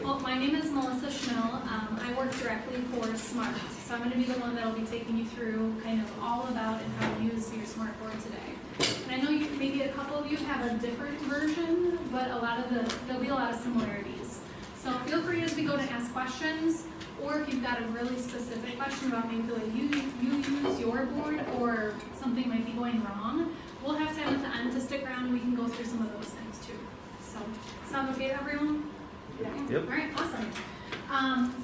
Well, my name is Schmell. I work directly for Smart. So I'm going to be the one that will be taking you through kind of all about and how to use your Smartboard today. And I know maybe a couple of you have a different version, but there'll be a lot of similarities. So feel free as we go to ask questions, or if you've got a really specific question about maybe the way you use your board or something might be going wrong, we'll have time at the end to stick around and we can go through some of those things too. So, sound okay to everyone? Yep. All right, awesome.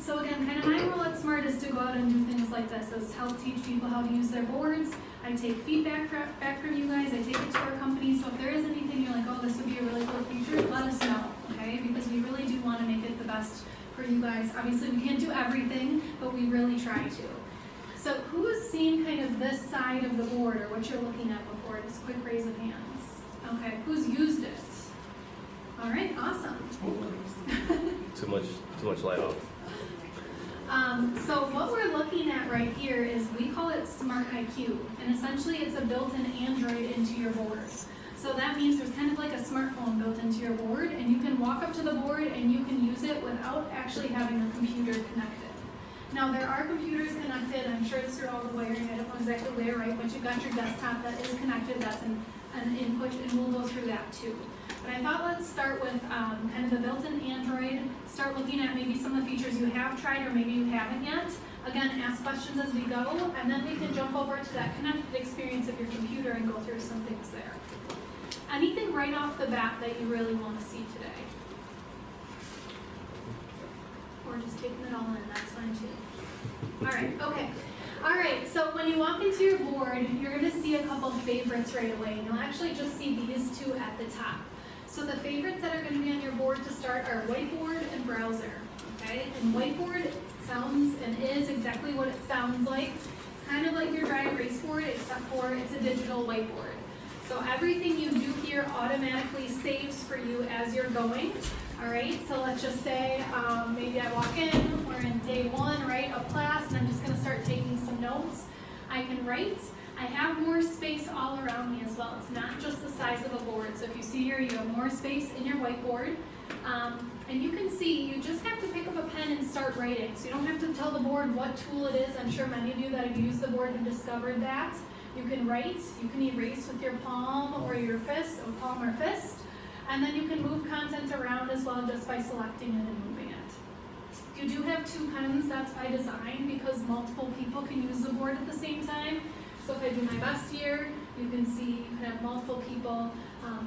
So again, kind of my role at Smart is to go out and do things like this, is help teach people how to use their boards. I take feedback back from you guys, I take it to our company, so if there is anything you're like, oh, this would be a really cool feature, let us know, okay? Because we really do want to make it the best for you guys. Obviously, we can't do everything, but we really try to. So who has seen kind of this side of the board or what you're looking at before? Just a quick raise of hands. Okay, who's used it? All right, awesome. Too much light off. So what we're looking at right here is, we call it Smart IQ, and essentially it's a built-in Android into your board. So that means there's kind of like a smartphone built into your board, and you can walk up to the board and you can use it without actually having a computer connected. Now there are computers connected, I'm sure it's through all the wiring, I don't know exactly where, right, but you've got your desktop that is connected, that's an input, and we'll go through that too. But I thought let's start with kind of the built-in Android, start looking at maybe some of the features you have tried or maybe you haven't yet. Again, ask questions as we go, and then we can jump over to that connected experience of your computer and go through some things there. Anything right off the bat that you really want to see today? Or just taking it all in, that's fine too. All right, okay. All right, so when you walk into your board, you're going to see a couple favorites right away, and you'll actually just see these two at the top. So the favorites that are going to be on your board to start are whiteboard and browser, okay? And whiteboard sounds and is exactly what it sounds like. It's kind of like your dry erase board, except for it's a digital whiteboard. So everything you do here automatically saves for you as you're going, all right? So let's just say maybe I walk in, we're in day 1, right, of class, and I'm just going to start taking some notes. I can write. I have more space all around me as well. It's not just the size of a board. So if you see here, you have more space in your whiteboard. And you can see, you just have to pick up a pen and start writing. So you don't have to tell the board what tool it is. I'm sure many of you that have used the board have discovered that. You can write, you can erase with your palm or your fist, or palm or fist. And then you can move content around as well just by selecting it and moving it. You do have 2 pens, that's by design, because multiple people can use the board at the same time. So if I do my best here, you can see you can have multiple people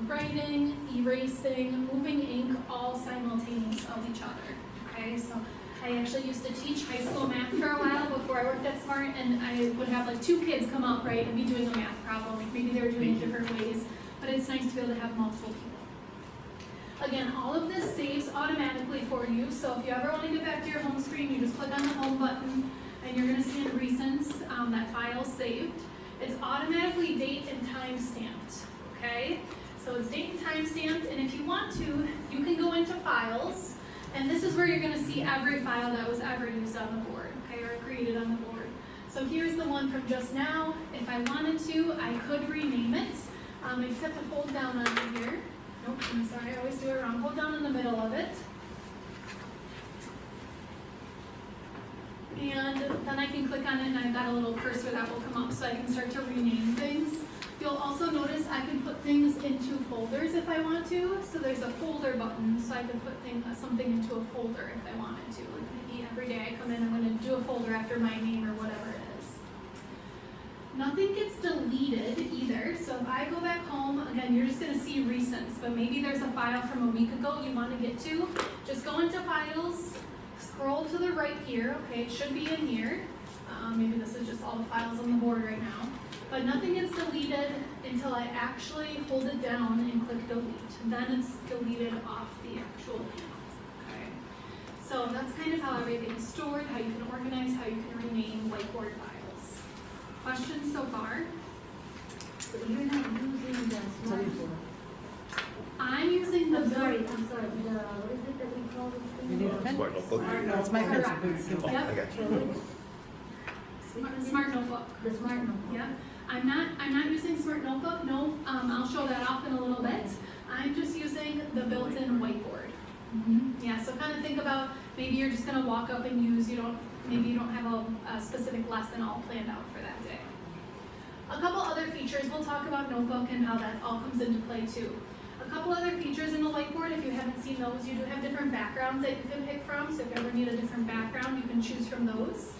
writing, erasing, moving ink, all simultaneous of each other. Okay, so I actually used to teach high school math for a while before I worked at Smart, and I would have like 2 kids come up, right, and be doing a math problem. Maybe they were doing it different ways, but it's nice to be able to have multiple people. Again, all of this saves automatically for you, so if you ever want to get back to your home screen, you just click on the home button, and you're going to see in recents that file saved. It's automatically date and time stamped, okay? So it's date and time stamped, and if you want to, you can go into files, and this is where you're going to see every file that was ever used on the board, okay, or created on the board. So here's the one from just now. If I wanted to, I could rename it. I just have to hold down on here. Nope, I'm sorry, I always do it wrong. Hold down in the middle of it. And then I can click on it, and I've got a little cursor that will come up so I can start to rename things. You'll also notice I can put things into folders if I want to. So there's a folder button, so I can put something into a folder if I wanted to. Like maybe every day I come in, I'm going to do a folder after my name or whatever it is. Nothing gets deleted either. So if I go back home, again, you're just going to see recents, but maybe there's a file from a week ago you want to get to. Just go into Files. Scroll to the right here, okay, it should be in here. Maybe this is just all the files on the board right now. But nothing gets deleted until I actually hold it down and click delete. Then it's deleted off the actual panel, okay? So that's kind of how everything's stored, how you can organize, how you can rename whiteboard files. Questions so far? So you're not using the Smartboard. I'm using the I'm sorry, what is it that we call this thing? You need a pen? Smart notebook. That's my pen. Yep. I got you. Smart notebook. The Smart Notebook. Yeah, I'm not using Smart Notebook. No, I'll show that off in a little bit. I'm just using the built-in whiteboard. Mm-hmm. So kind of think about, maybe you're just gonna walk up and use, maybe you don't have a specific lesson all planned out for that day. A couple other features, we'll talk about Notebook and how that all comes into play too. A couple other features in the whiteboard, if you haven't seen those, you do have different backgrounds that you can pick from, so if you ever need a different background, you can choose from those.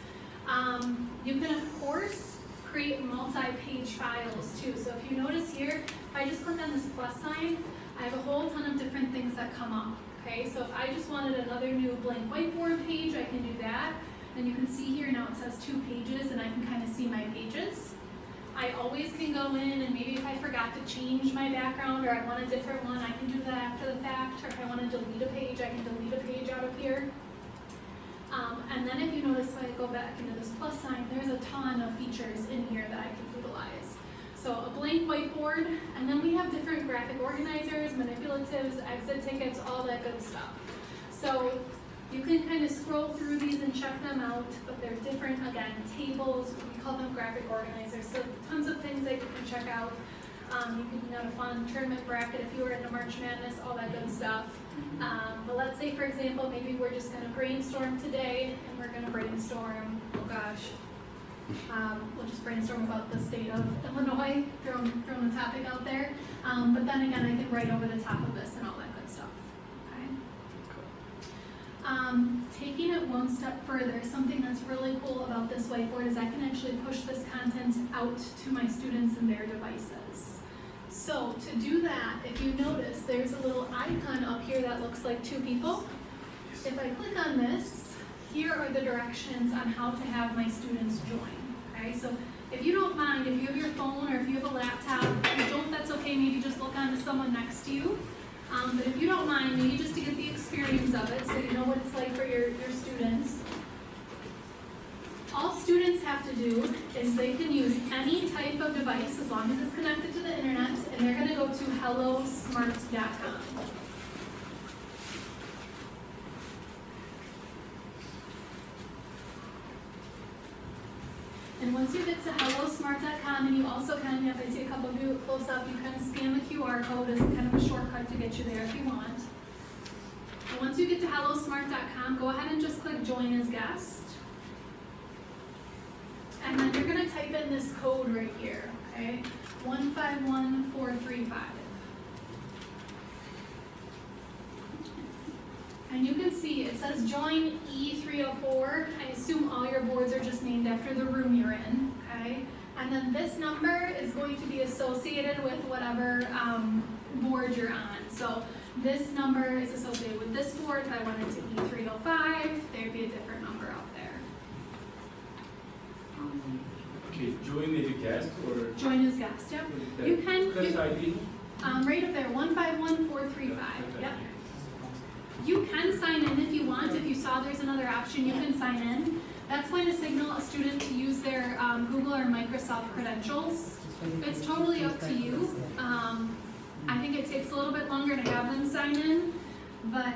You can, of course, create multi-page files too. So if you notice here, if I just click on this plus sign, I have a whole ton of different things that come up. Okay, so if I just wanted another new blank whiteboard page, I can do that. And you can see here now it says 2 pages, and I can kind of see my pages. I always can go in, and maybe if I forgot to change my background or I want a different one, I can do that after the fact. Or if I want to delete a page, I can delete a page out of here. And then if you notice, if I go back into this plus sign, there's a ton of features in here that I can utilize. So a blank whiteboard, and then we have different graphic organizers, manipulatives, exit tickets, all that good stuff. So you can kind of scroll through these and check them out, but they're different, again, tables, we call them graphic organizers. So tons of things that you can check out. You can have a fun tournament bracket if you were into March Madness, all that good stuff. But let's say, for example, maybe we're just going to brainstorm today, and we're going to brainstorm, oh gosh, we'll just brainstorm about the state of Illinois, throwing the topic out there. But then again, I can write over the top of this and all that good stuff. Okay. Taking it one step further, something that's really cool about this whiteboard is I can actually push this content out to my students and their devices. So to do that, if you notice, there's a little icon up here that looks like 2 people. If I click on this, here are the directions on how to have my students join. Okay, so if you don't mind, if you have your phone or if you have a laptop, if you don't, that's okay, maybe just look on to someone next to you. But if you don't mind, maybe just to get the experience of it, so you know what it's like for your students. All students have to do is they can use any type of device as long as it's connected to the internet, and they're going to go to hellosmart.com. And once you get to hellosmart.com, and you also kind of, if I see a couple of you close up, you kind of scan the QR code as kind of a shortcut to get you there if you want. And once you get to hellosmart.com, go ahead and just click Join as Guest. And then you're going to type in this code right here, okay? 151435. And you can see it says join E304. I assume all your boards are just named after the room you're in, okay? And then this number is going to be associated with whatever board you're on. So this number is associated with this board. If I went into E305, there'd be a different number out there. Okay, join as a guest or? Join as guest, yep. You can, Class ID? right up there, 151435, yep. You can sign in if you want. If you saw there's another option, you can sign in. That's going to signal a student to use their Google or Microsoft credentials. It's totally up to you. I think it takes a little bit longer to have them sign in, but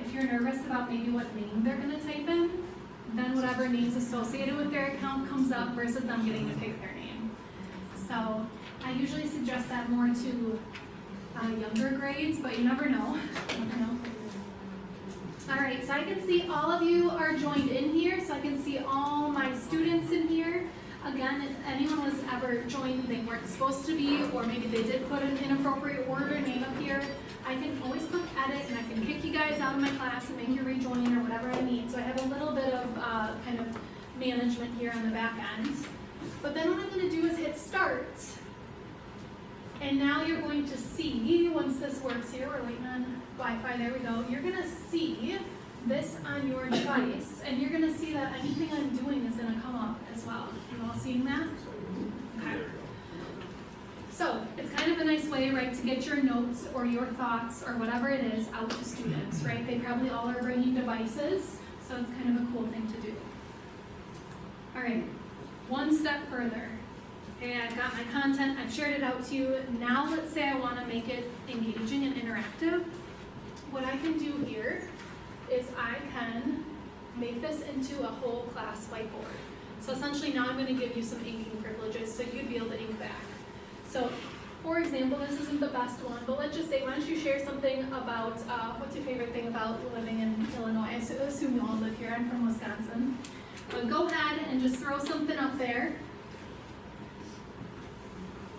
if you're nervous about maybe what name they're going to type in, then whatever name's associated with their account comes up versus them getting to pick their name. So I usually suggest that more to younger grades, but you never know. All right, so I can see all of you are joined in here, so I can see all my students in here. Again, if anyone was ever joined, they weren't supposed to be, or maybe they did put an inappropriate word or name up here, I can always click edit and I can kick you guys out of my class and make you rejoin or whatever I need. So I have a little bit of kind of management here on the back end. But then what I'm going to do is hit start. And now you're going to see, once this works here, we're waiting on Wi-Fi, there we go. You're going to see this on your device, and you're going to see that anything I'm doing is going to come up as well. You all seeing that? Okay. So it's kind of a nice way, right, to get your notes or your thoughts or whatever it is out to students, right? They probably all are bringing devices, so it's kind of a cool thing to do. All right, one step further. Okay, I've got my content, I've shared it out to you. Now let's say I want to make it engaging and interactive. What I can do here is I can make this into a whole class whiteboard. So essentially now I'm going to give you some inking privileges so you'd be able to ink back. So for example, this isn't the best one, but let's just say, why don't you share something about what's your favorite thing about living in Illinois. I assume you all live here. I'm from Wisconsin. But go ahead and just throw something up there.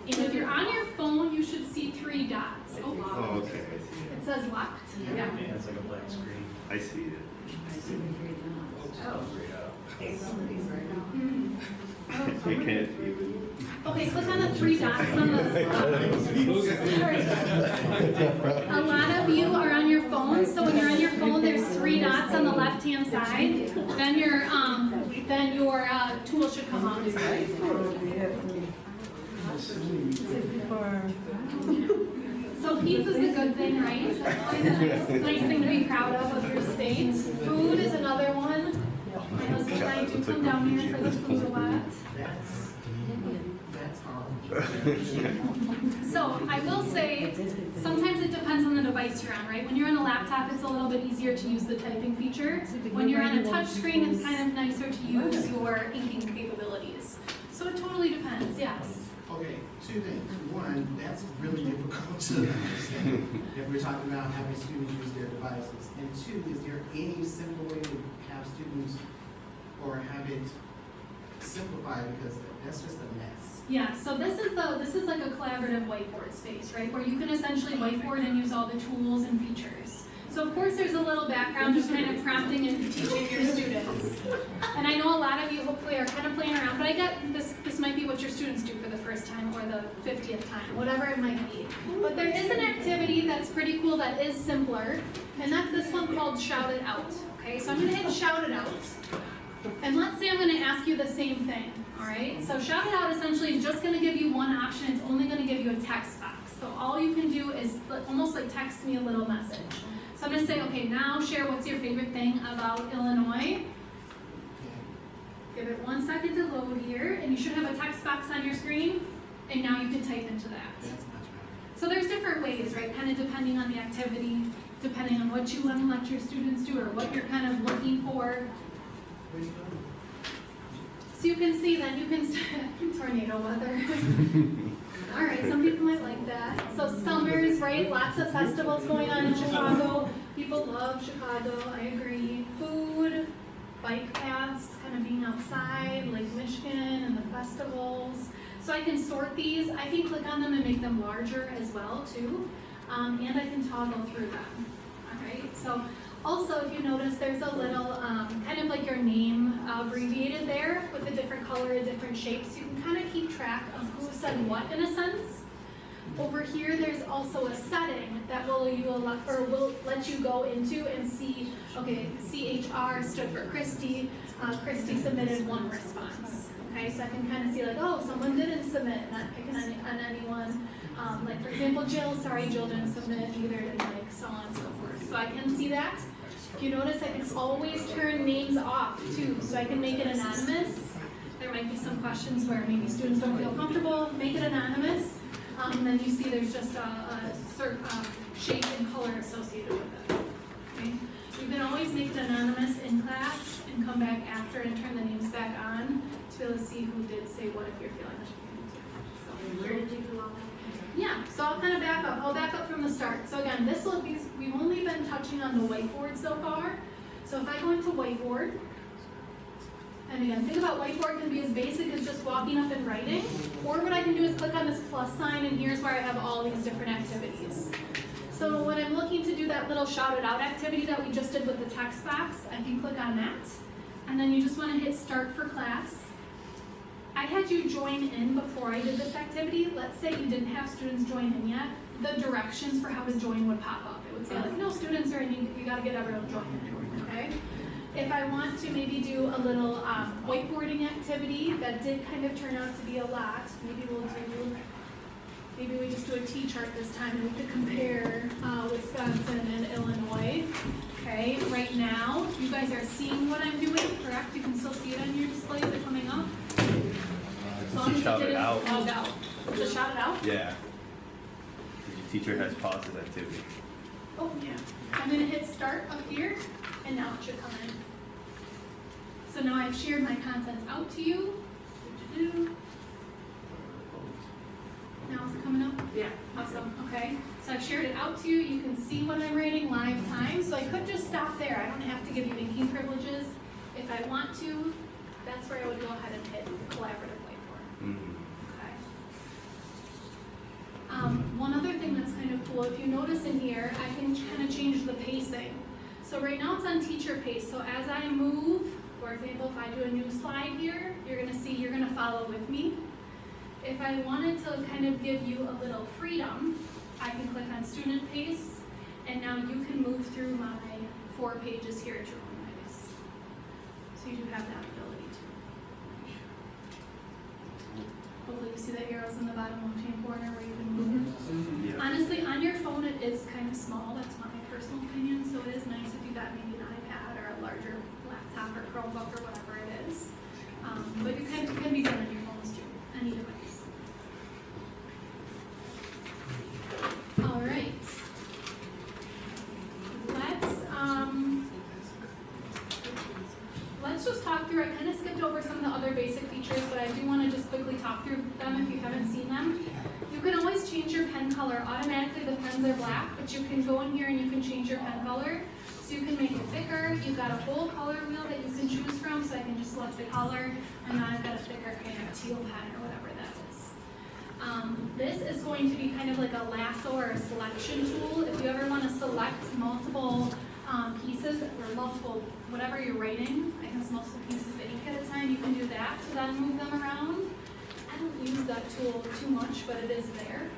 And if you're on your phone, you should see 3 dots. Oh, okay, I see It says locked. Yeah. Yeah, it's like a black screen. it. I see it. I see the three dots. Oh, great. Somebody's right now. Mm. You can't even. Okay, click on the 3 dots on the. A lot of you are on your phone, so when you're on your phone, there's 3 dots on the left-hand side. Then your tool should come up. So pizza's a good thing, right? That's always a nice thing to be proud of your state. Food is another one. My husband and I do come down here for the food a lot. So I will say, sometimes it depends on the device you're on, right? When you're on a laptop, it's a little bit easier to use the typing feature. When you're on a touch screen, it's kind of nicer to use your inking capabilities. So it totally depends, yes. Okay, 2 things. One, that's really difficult to understand if we're talking about having students use their devices. And 2, is there any simple way to have students or have it simplified, because that's just a mess. Yeah, so this is like a collaborative whiteboard space, right? Where you can essentially whiteboard and use all the tools and features. So of course there's a little background just kind of prompting and teaching your students. And I know a lot of you hopefully are kind of playing around, but I get this might be what your students do for the first time or the 50th time, whatever it might be. But there is an activity that's pretty cool that is simpler, and that's this one called Shout It Out. Okay, so I'm gonna hit Shout It Out. And let's say I'm gonna ask you the same thing, all right? So Shout It Out essentially is just gonna give you one option. It's only gonna give you a text box. So all you can do is almost like text me a little message. So I'm gonna say, okay, now share what's your favorite thing about Illinois. Give it 1 second to load here, and you should have a text box on your screen, and now you can type into that. That's much better. So there's different ways, right? Kind of depending on the activity, depending on what you want to let your students do or what you're kind of looking for. Where you going? So you can see that you can tornado weather. All right, some people might like that. So summers, right? Lots of festivals going on in Chicago. People love Chicago, I agree. Food, bike paths, kind of being outside, Lake Michigan and the festivals. So I can sort these. I can click on them and make them larger as well too. And I can toggle through them. All right, so also if you notice there's a little kind of like your name abbreviated there with a different color, a different shape. So you can kind of keep track of who said what in a sense. Over here, there's also a setting that will let you go into and see, okay, CHR stood for Christy. Christy submitted 1 response. Okay, so I can kind of see like, oh, someone didn't submit, not picking on anyone. Like for example, Jill didn't submit, neither did Mike, so on and so forth. So I can see that. If you notice, I can always turn names off too, so I can make it anonymous. There might be some questions where maybe students don't feel comfortable, make it anonymous. And then you see there's just a certain shape and color associated with it. Okay? You can always make it anonymous in class and come back after and turn the names back on to be able to see who did say what if you're feeling like you Where did you do all that? yeah, so I'll kind of back up. I'll back up from the start. So again, we've only been touching on the whiteboard so far. So if I go into whiteboard, and again, think about whiteboard can be as basic as just walking up and writing, or what I can do is click on this plus sign, and here's where I have all these different activities. So when I'm looking to do that little shout it out activity that we just did with the text box, I can click on that, and then you just want to hit start for class. I had you join in before I did this activity. Let's say you didn't have students join in yet. The directions for how to join would pop up. It would say like, no students are in, you gotta get everyone joined in, okay? If I want to maybe do a little whiteboarding activity that did kind of turn out to be a lot, maybe we just do a T-chart this time and we could compare Wisconsin and Illinois. Okay, right now, you guys are seeing what I'm doing, correct? You can still see it on your displays, they're coming up. As long as you Shout it didn't out. log out. So shout it out? Yeah. Your teacher has paused his activity. Oh, yeah. I'm gonna hit start up here, and now it should come in. So now I've shared my content out to you. Now is it coming up? Yeah. Awesome, okay. So I've shared it out to you. You can see what I'm writing live time. So I could just stop there. I don't have to give you inking privileges. If I want to, that's where I would go ahead and hit collaborative whiteboard. Mhm. Okay. One other thing that's kind of cool, if you notice in here, I can kind of change the pacing. So right now it's on teacher pace. So as I move, for example, if I do a new slide here, you're gonna see, you're gonna follow with me. If I wanted to kind of give you a little freedom, I can click on student pace, and now you can move through my 4 pages here at your own pace. So you do have that ability too. Hopefully you see the arrows in the bottom left-hand corner where you can move. Yeah. Honestly, on your phone it is kind of small, that's my personal opinion, so it is nice if you got maybe an iPad or a larger laptop or Chromebook or whatever it is. But it can be done on your phones too, any device. All right. Let's just talk through, I kind of skipped over some of the other basic features, but I do want to just quickly talk through them if you haven't seen them. You can always change your pen color. Automatically the pens are black, but you can go in here and you can change your pen color. So you can make it thicker. You've got a whole color wheel that you can choose from, so I can just select the color, and now I've got a thicker kind of teal pen or whatever that is. This is going to be kind of like a lasso or a selection tool. If you ever want to select multiple pieces or multiple, whatever you're writing, I guess multiple pieces of ink at a time, you can do that to then move them around. I don't use that tool too much, but it is there.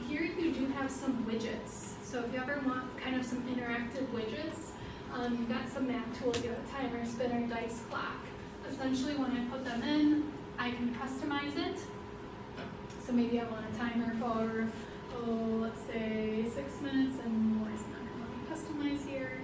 Here you do have some widgets. So if you ever want kind of some interactive widgets, you've got some math tools, you have a timer, spinner, dice, clock. Essentially when I put them in, I can customize it. So maybe I want a timer for, let's say 6 minutes, and why is it not going to let me customize here?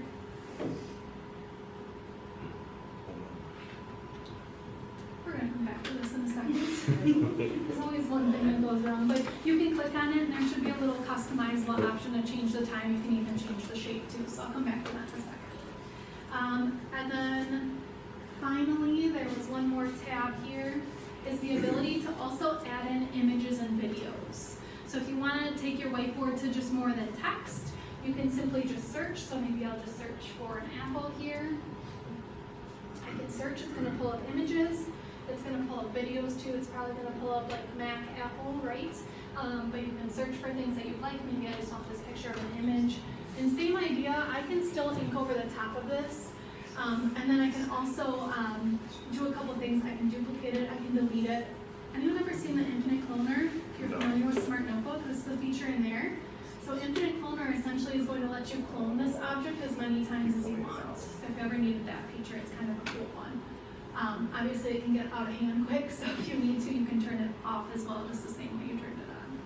We're going to come back to this in a second. There's always one thing that goes wrong, but you can click on it and there should be a little customizable option to change the time. You can even change the shape too, so I'll come back to that in a second. And then finally, there was one more tab here, is the ability to also add in images and videos. So if you want to take your whiteboard to just more than text, you can simply just search. So maybe I'll just search for an apple here. I can search, it's going to pull up images. It's going to pull up videos too. It's probably going to pull up like Mac, Apple, right? But you can search for things that you like. Maybe I just want this picture of an image. And same idea, I can still ink over the top of this. And then I can also do a couple things. I can duplicate it, I can delete it. Anyone ever seen the Infinite Cloner? If you're familiar with Smart Notebook, this is the feature in there. So Infinite Cloner essentially is going to let you clone this object as many times as you want. So if you ever needed that feature, it's kind of a cool one. Obviously it can get out of hand quick, so if you need to, you can turn it off as well, just the same way you turned it on.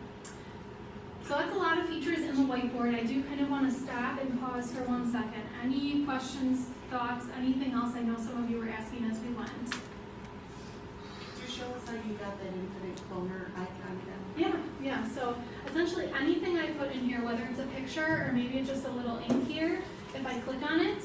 So that's a lot of features in the whiteboard. I do kind of want to stop and pause for 1 second. Any questions, thoughts, anything else? I know some of you were asking as we went. Could you show us how you got that infinite cloner icon again? Yeah, so essentially anything I put in here, whether it's a picture or maybe it's just a little ink here, if I click on it,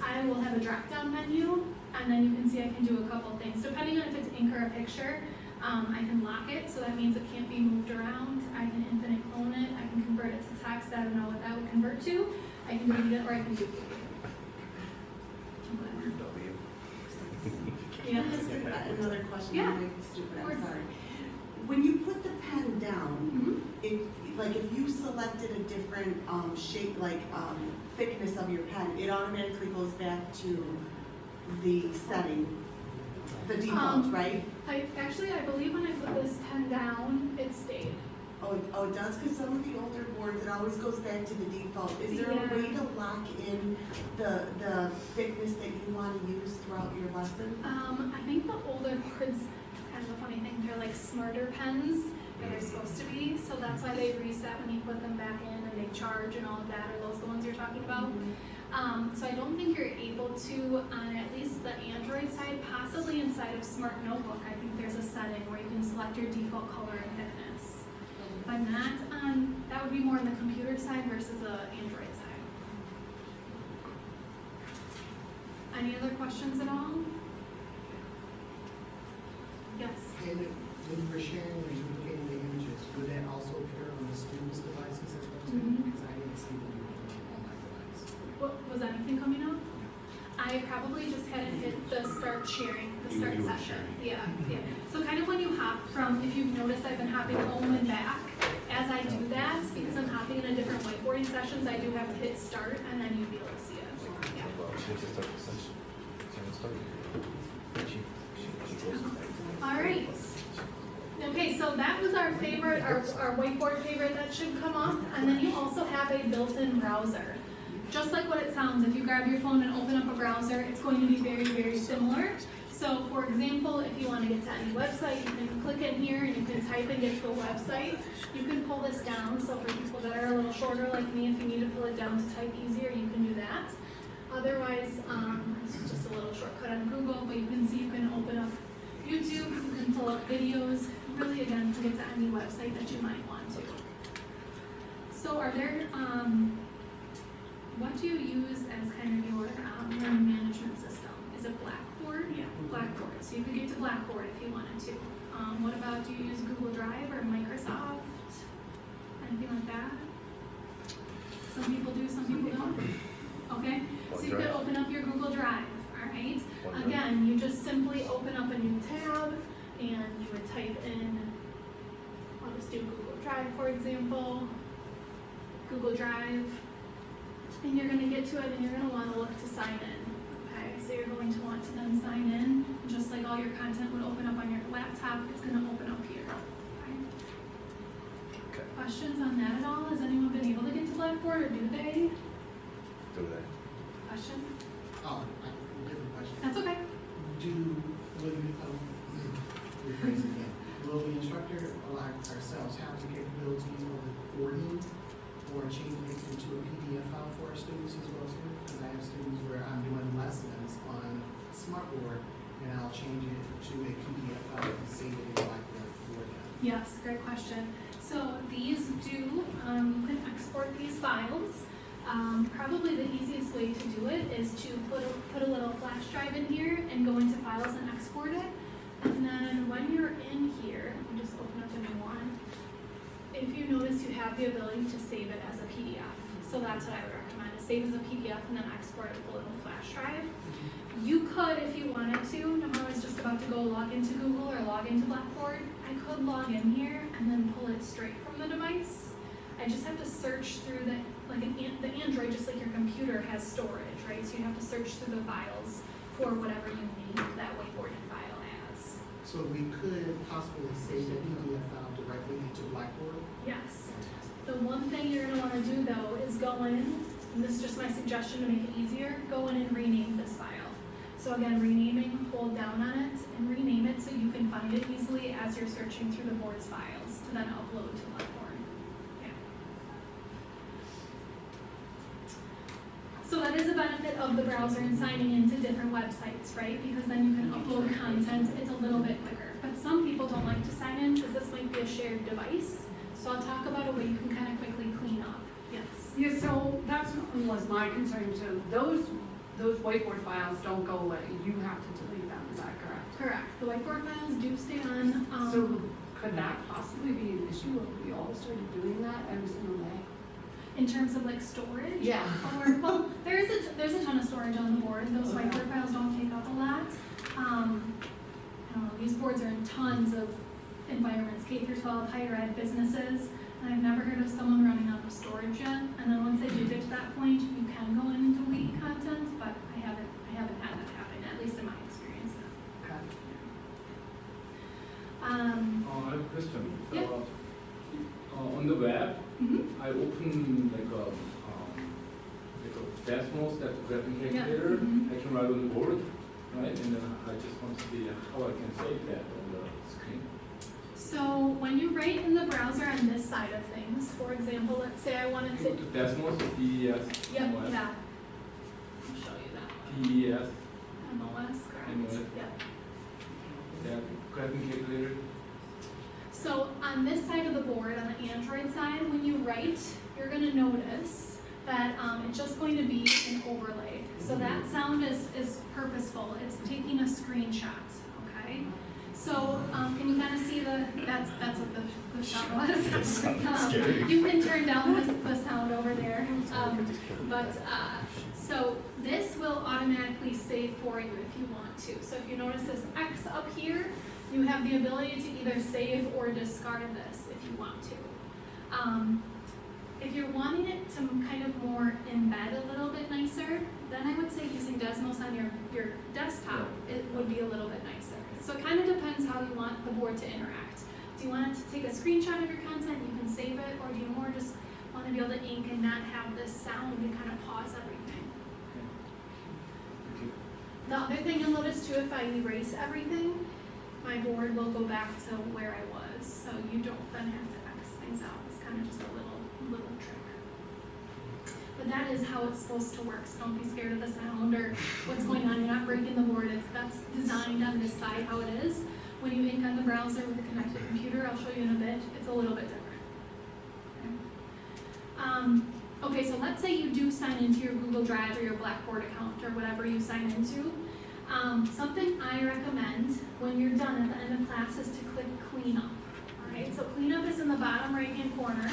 I will have a drop-down menu, and then you can see I can do a couple things. Depending on if it's ink or a picture, I can lock it, so that means it can't be moved around. I can infinite clone it, I can convert it to text, I don't know what that would convert to. I can delete it, or I can duplicate it. Yeah. Can I ask another question? Yeah. I'm like stupid, Of I'm course. sorry. When you put the pen down, Mhm. like if you selected a different shape, like thickness of your pen, it automatically goes back to the setting, the default, right? I believe when I put this pen down, it stayed. Oh, it does, because some of the older boards, it always goes back to the default. Is there Yeah. a way to lock in the thickness that you want to use throughout your lesson? I think the older boards, it's kind of a funny thing, they're like smarter pens than they're supposed to be, so that's why they reset when you put them back in and they charge and all of that. Are those the ones you're talking about? So I don't think you're able to, on at least the Android side, possibly inside of Smart Notebook, I think there's a setting where you can select your default color and thickness. But not on, that would be more on the computer side versus the Android side. Any other questions at all? Yes? And when you were sharing or duplicating the images I probably just hadn't hit the start sharing, the You start were session. sharing. Yeah. So kind of when you hop from, if you've noticed, I've been hopping home and back. As I do that, because I'm hopping in a different whiteboarding sessions, I do have to hit start, and then you'll be able to see it. Yeah. All right. Okay, so that was our favorite, our whiteboard favorite that should come up, and then you also have a built-in browser. Just like what it sounds, if you grab your phone and open up a browser, it's going to be very, very similar. So for example, if you want to get to any website, you can click in here and you can type and get to a website. You can pull this down, so for people that are a little shorter like me, if you need to pull it down to type easier, you can do that. Otherwise, it's just a little shortcut on Google, but you can see you can open up YouTube, you can pull up videos, really again, to get to any website that you might want to. So are there, what do you use as kind of your learning management system? Is it Blackboard? Yeah, Blackboard. So you could get to Blackboard if you wanted to. What about, do you use Google Drive or Microsoft? Anything like that? Some people do, some people don't. Okay, so you could open up your Google Drive, all right? Again, you just simply open up a new tab and you would type in, I'll just do Google Drive, for example. Google Drive. And you're gonna get to it and you're gonna wanna look to sign in. Okay, so you're going to want to then sign in, just like all your content would open up on your laptop, it's gonna open up here. Okay. Questions on that at all? Has anyone been able to get to Blackboard, or do they? Do that. Question? Oh, different question. That's okay. Rephrase it again. Will the instructor, like ourselves, have the capability of recording or changing it into a PDF file for our students as well too? Because I have students where I'm doing lessons on Smartboard and I'll change it to a PDF file and save it in Blackboard for them. Yes, great question. So these do, you can export these files. Probably the easiest way to do it is to put a little flash drive in here and go into files and export it. And then when you're in here, let me just open up a new one. If you notice, you have the ability to save it as a PDF. So that's what I would recommend, is save as a PDF and then export it with a little flash drive. You could, if you wanted to, no, I was just about to go log into Google or log into Blackboard, I could log in here and then pull it straight from the device. I just have to search through the Android, just like your computer has storage, right? So you have to search through the files for whatever you need that whiteboarding file as. So we could possibly save the PDF file directly into Blackboard? Yes. Fantastic. The one thing you're gonna wanna do though is go in, and this is just my suggestion to make it easier, go in and rename this file. So again, renaming, hold down on it and rename it so you can find it easily as you're searching through the board's files to then upload to Blackboard. Yeah. So that is a benefit of the browser and signing into different websites, right? Because then you can upload content, it's a little bit quicker. But some people don't like to sign in because this might be a shared device. So I'll talk about a way you can kind of quickly clean up. Yes. Yeah, so that's was my concern too. Those whiteboard files don't go away. You have to delete them, is that correct? Correct. The whiteboard files do stay on. So could that possibly be an issue if we all started doing that every single day? In terms of like storage? Yeah. Or, well, there's a ton of storage on the board. Those whiteboard files don't take up a lot. I don't know, these boards are in tons of environments, K through 12, higher ed, businesses, and I've never heard of someone running out of storage yet. And then once they do get to that point, you can go in and delete content, but I haven't had that happen, at least in my experience. Okay. I have a question. Yeah. On the web, Mhm. I open like a Desmos, that graphing calculator. Mhm. I can write on the board, right? And then I just want to see how I can save that on the screen. So when you write in the browser on this side of things, for example, let's say I wanted Go to, to Desmos, DES, yep, MOS, yeah. I'll show you that one. DES, MLS, correct? MOS. Yep. that graphing calculator. So on this side of the board, on the Android side, when you write, you're gonna notice that it's just going to be an overlay. So that sound is purposeful, it's taking a screenshot, okay? So can you kind of see that's what the sound was? You can turn down the sound over there. So this will automatically save for you if you want to. So if you notice this X up here, you have the ability to either save or discard this if you want to. If you're wanting it to kind of more embed a little bit nicer, then I would say using Desmos on your desktop, it would be a little bit nicer. So it kind of depends how you want the board to interact. Do you want it to take a screenshot of your content, you can save it, or do you more just want to be able to ink and not have this sound and kind of pause everything? Thank you. The other thing you'll notice too, if I erase everything, my board will go back to where I was, so you don't then have to X things out. It's kind of just a little trick. But that is how it's supposed to work, so don't be scared of the sound or what's going on. You're not breaking the board. That's designed on this side how it is. When you ink on the browser with a connected computer, I'll show you in a bit, it's a little bit different. Okay, so let's say you do sign into your Google Drive or your Blackboard account or whatever you sign into. Something I recommend when you're done at the end of class is to click Clean Up. Alright, so Clean Up is in the bottom right hand corner.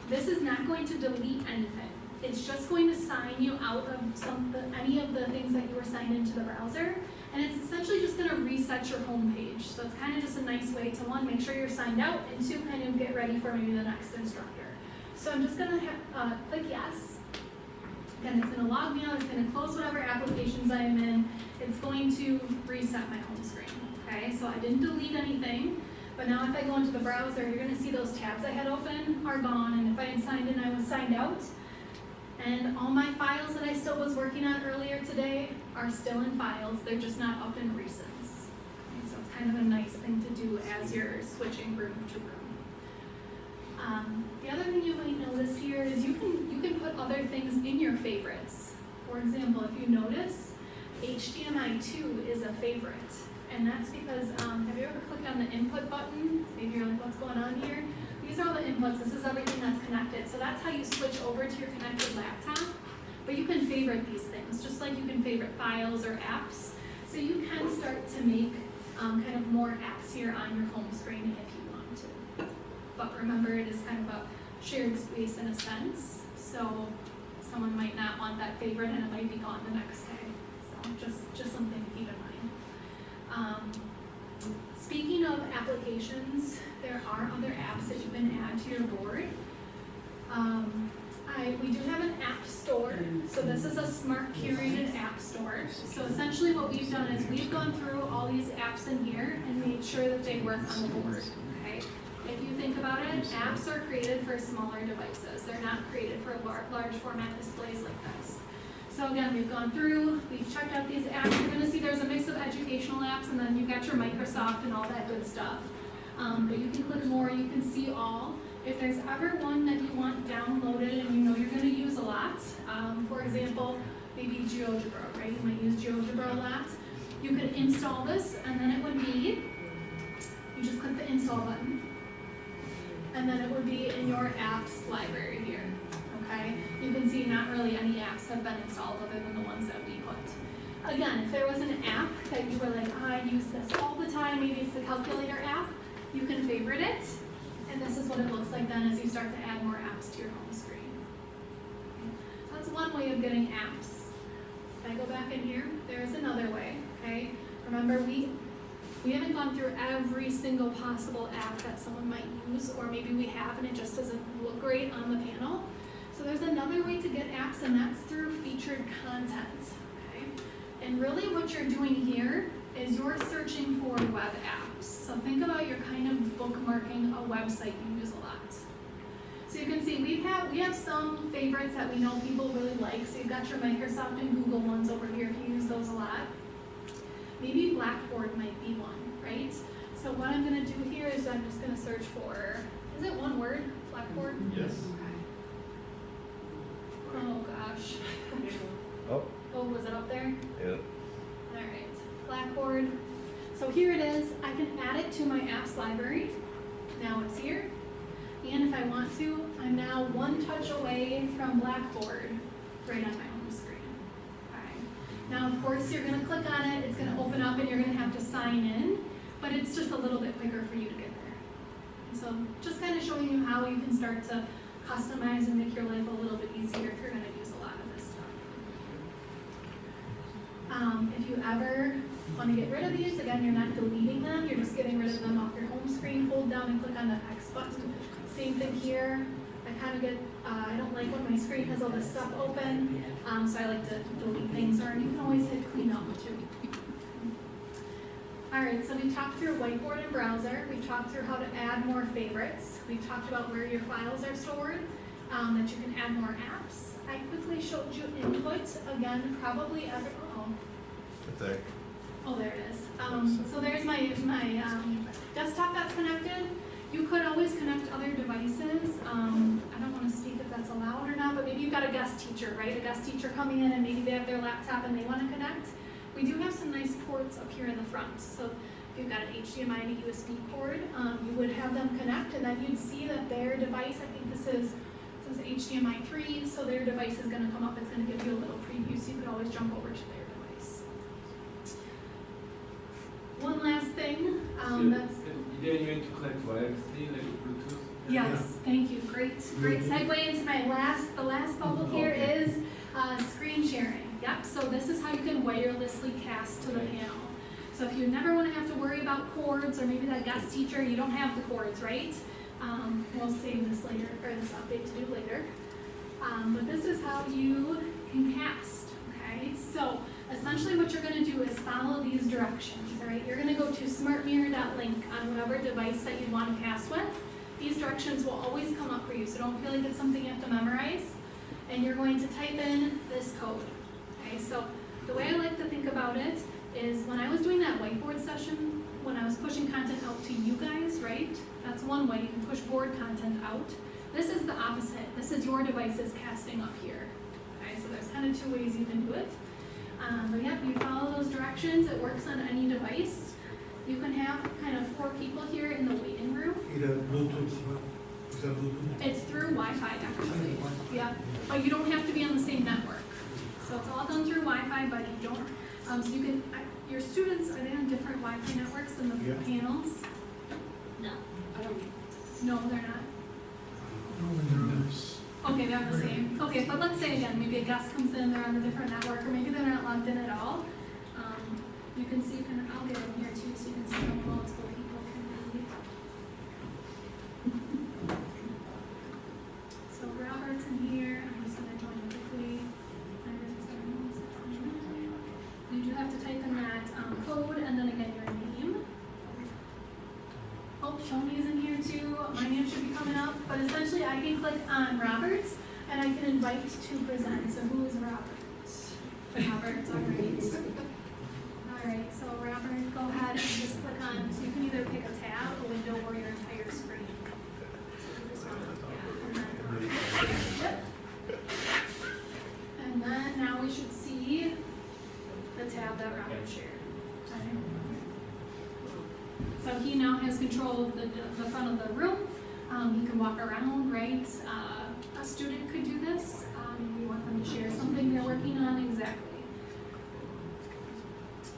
This is not going to delete anything. It's just going to sign you out of any of the things that you were signed into the browser. And it's essentially just going to reset your home page. So it's kind of just a nice way to, one, make sure you're signed out, and two, kind of get ready for maybe the next instructor. So I'm just going to click yes. Again, it's going to log me out, it's going to close whatever applications I'm in. It's going to reset my home screen. Okay, so I didn't delete anything, but now if I go into the browser, you're going to see those tabs I had open are gone, and if I had signed in, I was signed out. And all my files that I still was working on earlier today are still in files, they're just not up in recents. Okay, so it's kind of a nice thing to do as you're switching room to room. The other thing you might notice here is you can put other things in your favorites. For example, if you notice, HDMI2 is a favorite. And that's because, have you ever clicked on the input button? Maybe you're like, what's going on here? These are all the inputs, this is everything that's connected. So that's how you switch over to your connected laptop. But you can favorite these things, just like you can favorite files or apps. So you can start to make kind of more apps here on your home screen if you want to. But remember, it is kind of a shared space in a sense. So someone might not want that favorite and it might be gone the next day. So just something to keep in mind. Speaking of applications, there are other apps that you can add to your board. We do have an app store, so this is a smart curated app store. So essentially what we've done is we've gone through all these apps in here and made sure that they work on the board, okay? If you think about it, apps are created for smaller devices. They're not created for large format displays like this. So again, we've gone through, we've checked out these apps. You're gonna see there's a mix of educational apps, and then you've got your Microsoft and all that good stuff. But you can click more, you can see all. If there's ever one that you want downloaded and you know you're gonna use a lot, for example, maybe GeoGebra, right? You might use GeoGebra a lot. You could install this, and then it would be, you just click the install button, and then it would be in your apps library here. Okay, you can see not really any apps have been installed other than the ones that we put. Again, if there was an app that you were like, oh, I use this all the time, maybe it's the calculator app, you can favorite it, and this is what it looks like then as you start to add more apps to your home screen. Okay. So that's one way of getting apps. If I go back in here, there's another way, okay? Remember, we haven't gone through every single possible app that someone might use, or maybe we have and it just doesn't look great on the panel. So there's another way to get apps, and that's through featured content, okay? And really what you're doing here is you're searching for web apps. So think about you're kind of bookmarking a website you use a lot. So you can see we have some favorites that we know people really like. So you've got your Microsoft and Google ones over here if you use those a lot. Maybe Blackboard might be one, right? So what I'm gonna do here is I'm just gonna search for, is it one word, Blackboard? Yes. Oh gosh. Oh, was it up there? Yep. Alright, Blackboard. So here it is. I can add it to my apps library. Now it's here. And if I want to, I'm now one touch away from Blackboard right on my home screen. Okay. Now of course you're going to click on it, it's going to open up and you're going to have to sign in, but it's just a little bit quicker for you to get there. And so just kind of showing you how you can start to customize and make your life a little bit easier if you're going to use a lot of this stuff. If you ever want to get rid of these, again, you're not deleting them, you're just getting rid of them off your home screen. Hold down and click on the X button. Same thing here. I kind of get, I don't like when my screen has all this stuff open, so I like to delete things, or you can always hit clean up too. Alright, so we talked through whiteboard and browser, we talked through how to add more favorites, we talked about where your files are stored, that you can add more apps. I quickly showed you input, again, probably every, There. oh, there it is. So there's my desktop that's connected. You could always connect other devices. I don't want to speak if that's allowed or not, but maybe you've got a guest teacher, right? A guest teacher coming in and maybe they have their laptop and they want to connect. We do have some nice ports up here in the front. So if you've got an HDMI and a USB port, you would have them connect and then you'd see that their device, I think this is HDMI 3, so their device is going to come up. It's going to give you a little preview so you could always jump over to their device. One last thing, that's... Then you need to connect wirelessly, like Bluetooth? Yes, thank you. Great segue into the last bubble here is screen sharing. Yep, so this is how you can wirelessly cast to the panel. So if you never want to have to worry about cords, or maybe that guest teacher, you don't have the cords, right? We'll save this later, or this update to do later. But this is how you can cast, okay? So essentially what you're going to do is follow these directions, all right? You're going to go to smartmirror.link on whatever device that you want to cast with. These directions will always come up for you, so don't feel like it's something you have to memorize. And you're going to type in this code, okay? So the way I like to think about it is when I was doing that whiteboard session, when I was pushing content out to you guys, right? That's one way you can push board content out. This is the opposite. This is your devices casting up here, okay? So there's kind of two ways you can do it. But yep, you follow those directions. It works on any device. You can have kind of 4 people here in the waiting room. It's through Wi-Fi actually. Yeah, but you don't have to be on the same network. So it's all done through Wi-Fi, but you don't. So you can. Your students, are they on different Wi-Fi networks than the panels? No, I don't. No, they're not. Okay, they're the same. Okay, but let's say again, maybe a guest comes in, they're on a different network, or maybe they're not logged in at all. You can see, I'll get in here too, so you can see how multiple people can be. So Robert's in here, I'm just gonna join quickly. You do have to type in that code, and then again your name. Oh, Tony's in here too. My name should be coming up, but essentially I can click on Roberts and I can invite to present. So who is Robert? Robert, all right. All right, so Robert, go ahead and just click on, so you can either pick a tab, a window, or your entire screen. So you just want to, yep. And then now we should see the tab that Robert shared. Okay. So he now has control of the front of the room. He can walk around, right? A student could do this. You want them to share something they're working on, exactly.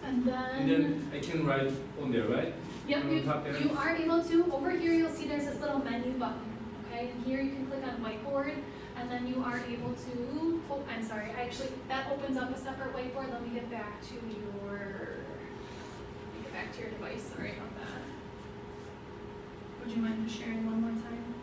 And then I can write on there, right? yep, you are able to. Over here you'll see there's this little menu button, okay? And here you can click on whiteboard, and then you are able to, oh, I'm sorry, actually, that opens up a separate whiteboard. Let me get back to your device, sorry about that. Would you mind just sharing one more time?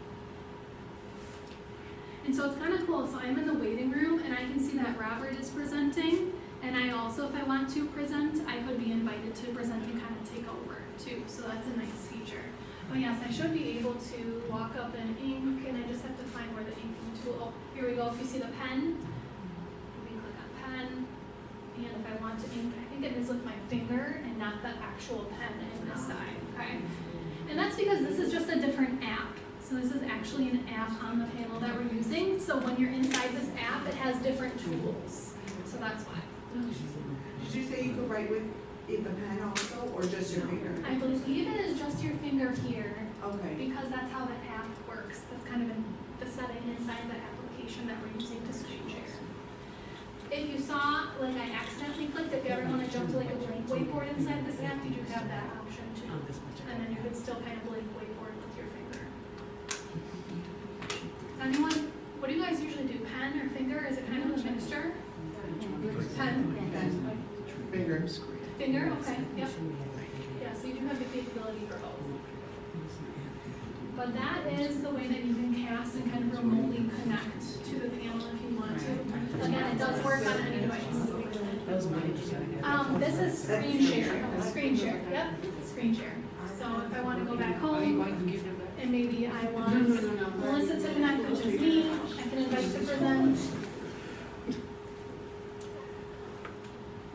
And so it's kind of cool, so I'm in the waiting room, and I can see that Robert is presenting, and I also, if I want to present, I could be invited to present and kind of take over too, so that's a nice feature. Oh yes, I should be able to walk up and ink, and I just have to find where the inking tool, oh, here we go. If you see the pen, we can click on pen, and if I want to ink, I think it is with my finger and not the actual pen in this side, okay? And that's because this is just a different app. So this is actually an app on the panel that we're using, so when you're inside this app, it has different tools, so that's why. Did you say you could write with the pen also, or just your finger? I believe it is just your finger here, Okay. because that's how the app works. That's kind of in the setting inside the application that we're using to screen share. If you saw, like I accidentally clicked, if you ever want to jump to like a blank whiteboard inside this app, you do have that option too. And then you could still kind of blank whiteboard with your finger. Does anyone, what do you guys usually do? Pen or finger? Is it kind of a mixture? Pen. Finger, okay, yep. Yeah, so you do have the capability for both. But that is the way that you can cast and kind of remotely connect to the panel if you want to. Again, it does work on any device. This is screen share, yep, screen share. So if I want to go back home, and maybe I want Melissa to connect, which is me, I can invite to present.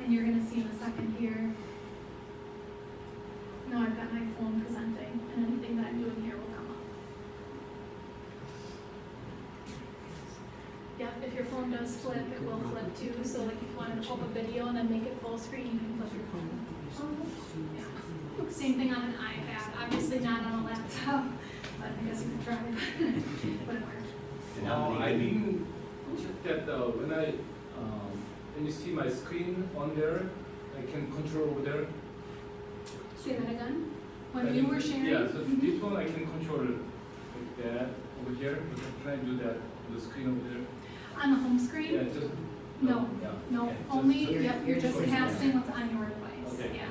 And you're gonna see in a second here. Now I've got my phone presenting, and anything that I'm doing here will come up. Yep, if your phone does flip, it will flip too. So like if you wanted to pull up a video and then make it full screen, you can flip your phone. Yeah. Same thing on an iPad, obviously not on a laptop, but I guess you can try it. But it works. I didn't check that when you see my screen on there, I can control over there. Say that again? When you were sharing? Yeah, so this one I can control it like that over here. You can try and do that on the screen over there. On the home screen? Yeah, just. No, yeah. no, Okay, only, yep, you're just casting what's on your device, Okay. yeah.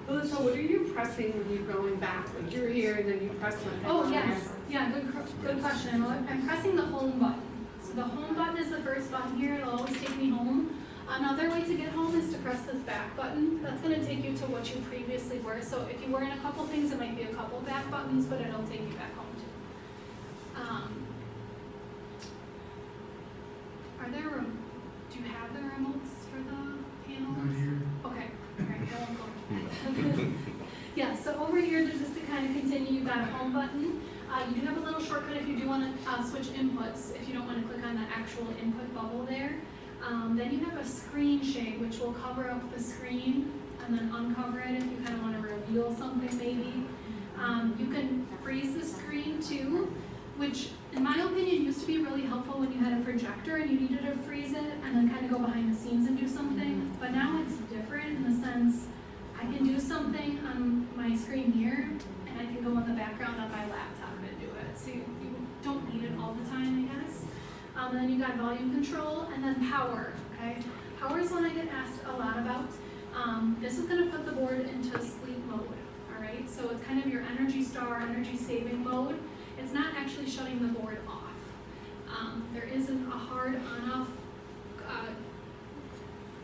Melissa, what are you pressing when you're going back? Like you're here and then you press one. Oh, yes, yeah, good question. I'm pressing the home button. So the home button is the first button here, it'll always take me home. Another way to get home is to press this back button. That's gonna take you to what you previously were. So if you were in a couple things, it might be a couple back buttons, but it'll take you back home too. Do you have the remotes for the panels? Not here. Okay, all right, I won't go. Yeah, so over here, just to kind of continue, you've got a home button. You do have a little shortcut if you do want to switch inputs, if you don't want to click on the actual input bubble there. Then you have a screen shade, which will cover up the screen and then uncover it if you kind of want to reveal something maybe. You can freeze the screen too, which in my opinion used to be really helpful when you had a projector and you needed to freeze it and then kind of go behind the scenes and do something. But now it's different in the sense I can do something on my screen here and I can go in the background on my laptop and do it. So you don't need it all the time, I guess. And then you got volume control and then power, okay? Power is one I get asked a lot about. This is gonna put the board into sleep mode, all right? So it's kind of your energy star, energy saving mode. It's not actually shutting the board off. There isn't a hard on-off,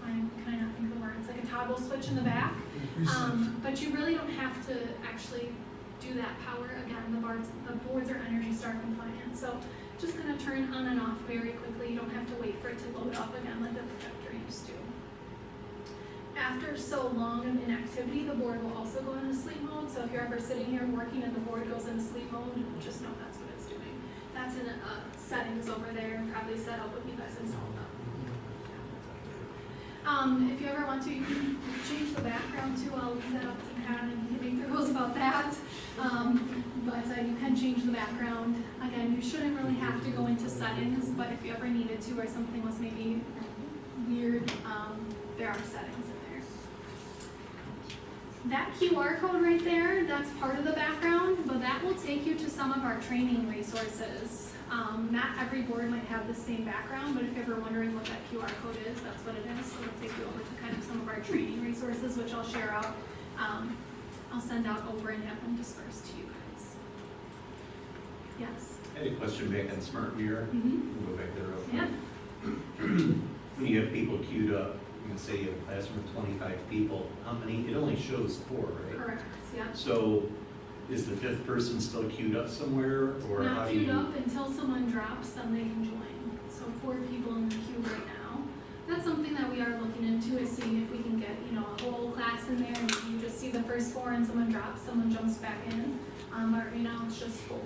can I not think of the word? It's like a toggle switch in the back. But you really don't have to actually do that power. Again, the boards are energy star compliant. So just gonna turn on and off very quickly. You don't have to wait for it to load up again like the projector used to. After so long of inactivity, the board will also go into sleep mode. So if you're ever sitting here working and the board goes into sleep mode, just know that's what it's doing. That's in settings over there, probably set up when you guys installed them. If you ever want to, you can change the background too. I'll leave that up to Pat and he can make the rules about that. But you can change the background. Again, you shouldn't really have to go into settings, but if you ever needed to or something was maybe weird, there are settings in there. That QR code right there, that's part of the background, but that will take you to some of our training resources. Not every board might have the same background, but if you're ever wondering what that QR code is, that's what it is. So it'll take you over to kind of some of our training resources, which I'll share out. I'll send out over and have them dispersed to you guys. Yes? I had a question back on Smart Mirror. Mm-hmm. We'll go back there real quick. Yeah. When you have people queued up, you can say you have a classroom of 25 people, how many? It only shows 4, right? Correct, yeah. So is the 5th person still queued up somewhere, or how Not do you? queued up until someone drops, then they can join. So 4 people in the queue right now. That's something that we are looking into, is seeing if we can get, a whole class in there and you just see the first 4 and someone drops, someone jumps back in. But right now it's just 4.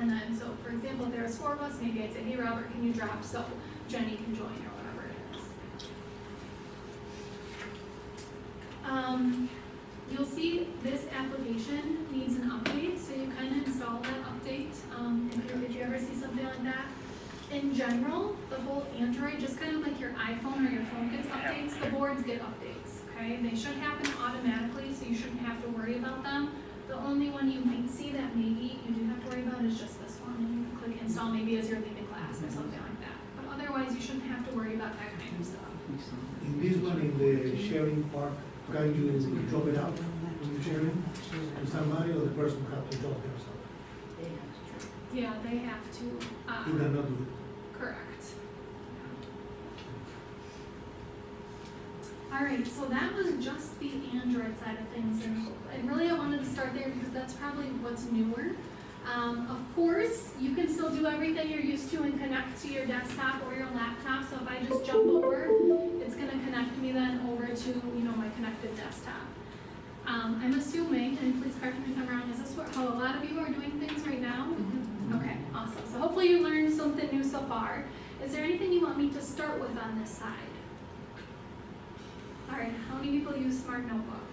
And then, so for example, if there's 4 of us, maybe I'd say, hey Robert, can you drop so Jenny can join or whatever it is. You'll see this application needs an update, so you kind of install that update if you ever see something like that. In general, the whole Android, just kind of like your iPhone or your phone gets updates, the boards get updates, okay? They should happen automatically, so you shouldn't have to worry about them. The only one you might see that maybe you do have to worry about is just this one, and you can click install maybe as you're leaving class or something like that. But otherwise, you shouldn't have to worry about that kind of stuff. In this one, in the sharing part, can you drop it out when you're sharing to somebody, or the person have to drop themselves? Yeah, they have to, You cannot do it. correct. All right, so that was just the Android side of things, and really I wanted to start there because that's probably what's newer. Of course, you can still do everything you're used to and connect to your desktop or your laptop, so if I just jump over, it's gonna connect me then over to, my connected desktop. I'm assuming, and please correct me if I'm wrong, is this how a lot of you are doing things right now? Okay, awesome. So hopefully you learned something new so far. Is there anything you want me to start with on this side? All right, how many people use Smart Notebook?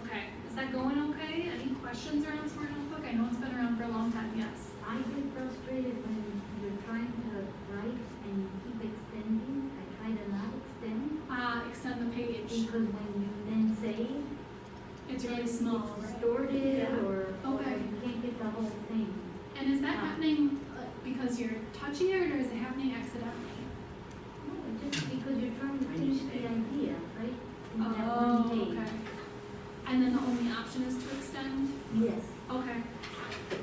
Okay, is that going okay? Any questions around Smart Notebook? I know it's been around for a long time, yes. I get frustrated when you're trying to write and you keep extending. I try to not extend Extend the page. because when you then save, It's really small, it's right? distorted Yeah. or Okay. you can't get the whole thing. And is that happening because you're touching it, or is it happening accidentally? No, it's just because you're trying to finish the idea, right? In that Oh, one page. okay. And then the only option is to extend? Yes. Okay.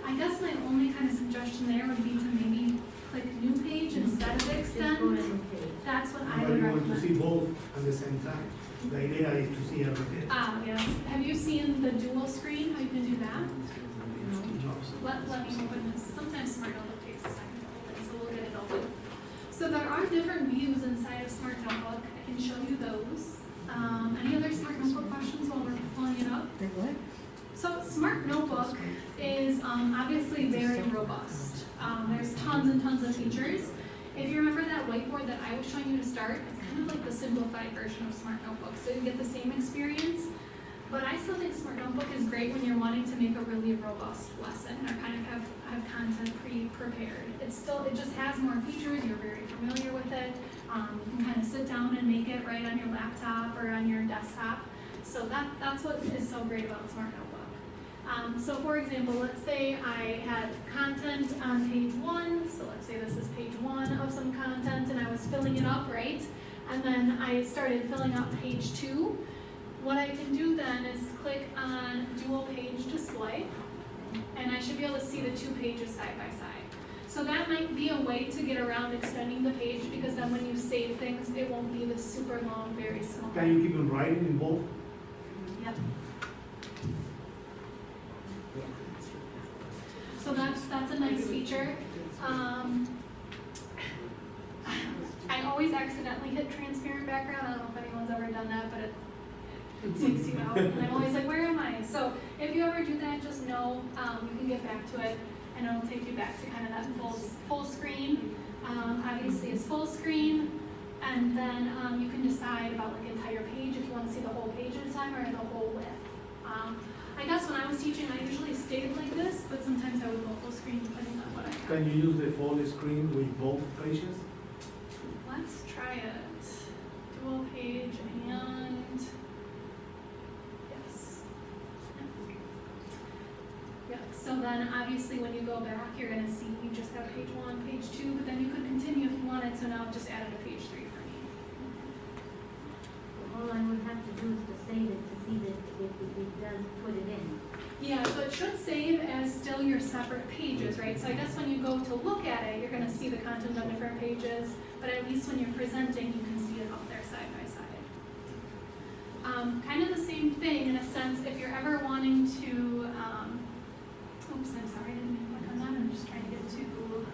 I guess my only kind of suggestion there would be to maybe click new page instead of Just go to extend. the page. That's what I But would you want to see recommend. both at the same time. The idea is to see everything. Yes. Have you seen the dual screen, how you can do that? No. Let me open this. Sometimes Smart Notebook takes a second to open, so we'll get it open. So there are different views inside of Smart Notebook. I can show you those. Any other Smart Notebook questions while we're pulling it up? So Smart Notebook is obviously very robust. There's tons and tons of features. If you remember that whiteboard that I was showing you to start, it's kind of like the simplified version of Smart Notebook, so you get the same experience. But I still think Smart Notebook is great when you're wanting to make a really robust lesson or kind of have content pre-prepared. It just has more features, you're very familiar with it. You can kind of sit down and make it right on your laptop or on your desktop. So that's what is so great about Smart Notebook. So for example, let's say I had content on page 1, so let's say this is page 1 of some content and I was filling it up, right? And then I started filling up page 2. What I can do then is click on dual page display, and I should be able to see the 2 pages side by side. So that might be a way to get around extending the page, because then when you save things, it won't be this super long, very small. Can you keep on writing in both? Yep. So that's a nice feature. I always accidentally hit transparent background. I don't know if anyone's ever done that, but it takes you out. And I'm always like, where am I? So if you ever do that, just know you can get back to it, and it'll take you back to kind of that full screen. Obviously, it's full screen, and then you can decide about like entire page if you want to see the whole page at a time or the whole width. I guess when I was teaching, I usually stayed like this, but sometimes I would go full screen depending on what I had. Can you use the full screen with both pages? Let's try it. Dual page and yes. Yeah, so then obviously when you go back, you're gonna see you just have page 1, page 2, but then you could continue if you wanted, so now I've just added a page 3 for me. All I would have to do is to save it to see that it does put it in. Yeah, so it should save as still your separate pages, right? So I guess when you go to look at it, you're gonna see the content on different pages, but at least when you're presenting, you can see it up there side by side. Kind of the same thing in a sense, if you're ever wanting to, oops, I'm sorry, I didn't mean to click on that, I'm just trying to get to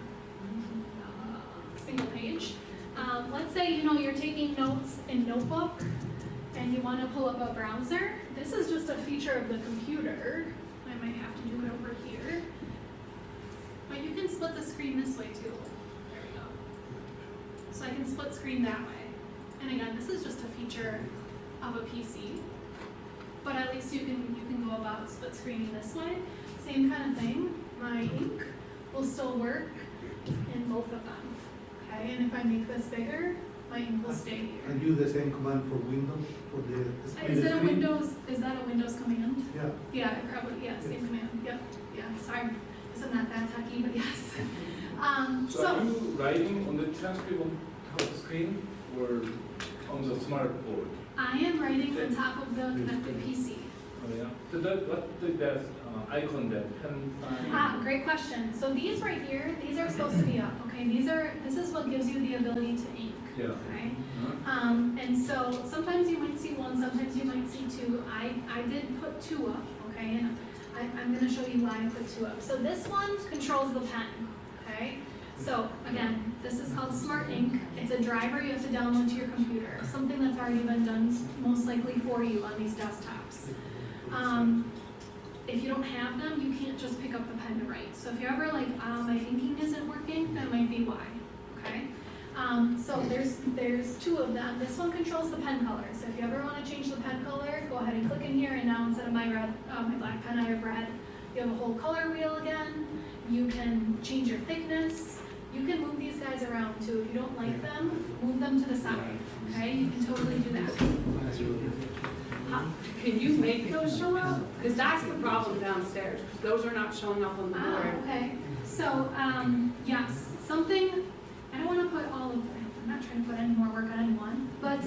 single page. Let's say, you're taking notes in Notebook, and you want to pull up a browser. This is just a feature of the computer. I might have to do it over here. But you can split the screen this way too. There we go. So I can split screen that way. And again, this is just a feature of a PC. But at least you can go about split screening this way. Same kind of thing. My ink will still work in both of them. Okay, and if I make this bigger, my ink will stay here. And use the same command for Windows, for the split Is that a screen? Windows command? Yeah. Yeah, it probably, yeah, same command, yep, yeah, sorry, guess I'm not that techy, but yes. So are you writing on the transcript on top screen, or on the Smartboard. I am writing on top of the connected PC. Oh, yeah. So what did that icon, that pen sign? Great question. So these right here, these are supposed to be up, okay? This is what gives you the ability to ink, Yeah. okay? Huh? And so sometimes you might see one, sometimes you might see two. I did put two up, okay? And I'm gonna show you why I put two up. So this one controls the pen, okay? So again, this is called Smart Ink. It's a driver you have to download to your computer, something that's already been done most likely for you on these desktops. If you don't have them, you can't just pick up the pen to write. So if you're ever like, my inking isn't working, that might be why, okay? So there's two of them. This one controls the pen color. So if you ever want to change the pen color, go ahead and click in here, and now instead of my black pen, I have red. You have a whole color wheel again. You can change your thickness. You can move these guys around too. If you don't like them, move them to the side, okay? You can totally do that. Can you make those show up? Because that's the problem downstairs. Those are not showing up on the board. Okay. So, yes, something, I don't want to put all of them, I'm not trying to put any more work on anyone, but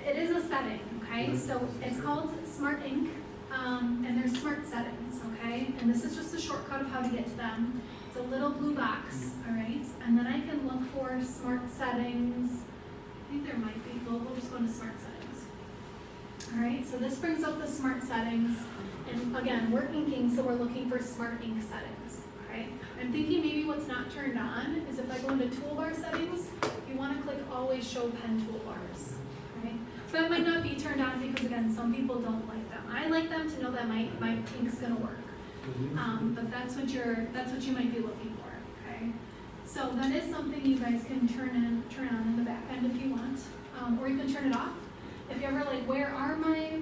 it is a setting, okay? So it's called Smart Ink, and there's smart settings, okay? And this is just a shortcut of how to get to them. It's a little blue box, all right? And then I can look for smart settings. I think there might be, we'll just go to smart settings. All right, so this brings up the smart settings. And again, we're inking, so we're looking for smart ink settings, okay? I'm thinking maybe what's not turned on is if I go into toolbar settings, you want to click always show pen toolbars, okay? So that might not be turned on because again, some people don't like them. I like them to know that my ink's gonna work. But that's what you might be looking for, okay? So that is something you guys can turn on in the back end if you want, or you can turn it off. If you're ever like, where are my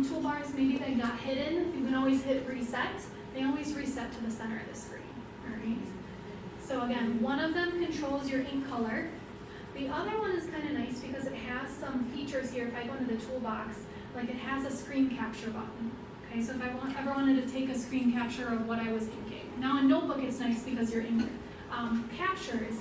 toolbars? Maybe they got hidden. You can always hit reset. They always reset to the center of the screen. All right. So again, one of them controls your ink color. The other one is kind of nice because it has some features here. If I go into the toolbox, like it has a screen capture button. Okay, so if I ever wanted to take a screen capture of what I was inking. Now in Notebook, it's nice because your ink captures.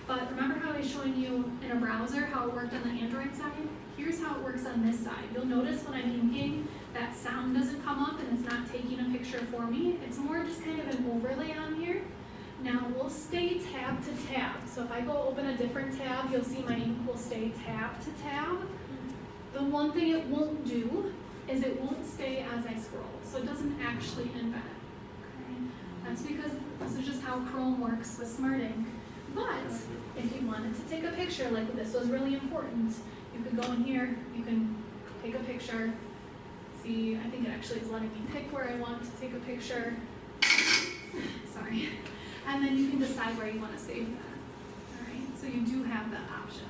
But remember how I was showing you in a browser how it worked on the Android side? Here's how it works on this side. You'll notice when I'm inking, that sound doesn't come up and it's not taking a picture for me. It's more just kind of an overlay on here. Now we'll stay tab to tab. So if I go open a different tab, you'll see my ink will stay tab to tab. The one thing it won't do is it won't stay as I scroll. So it doesn't actually embed. Okay? That's because this is just how Chrome works with Smart Ink. But if you wanted to take a picture, like this was really important, you could go in here, you can take a picture. See, I think it actually is letting me pick where I want to take a picture. Sorry. And then you can decide where you want to save that. All right, so you do have that option.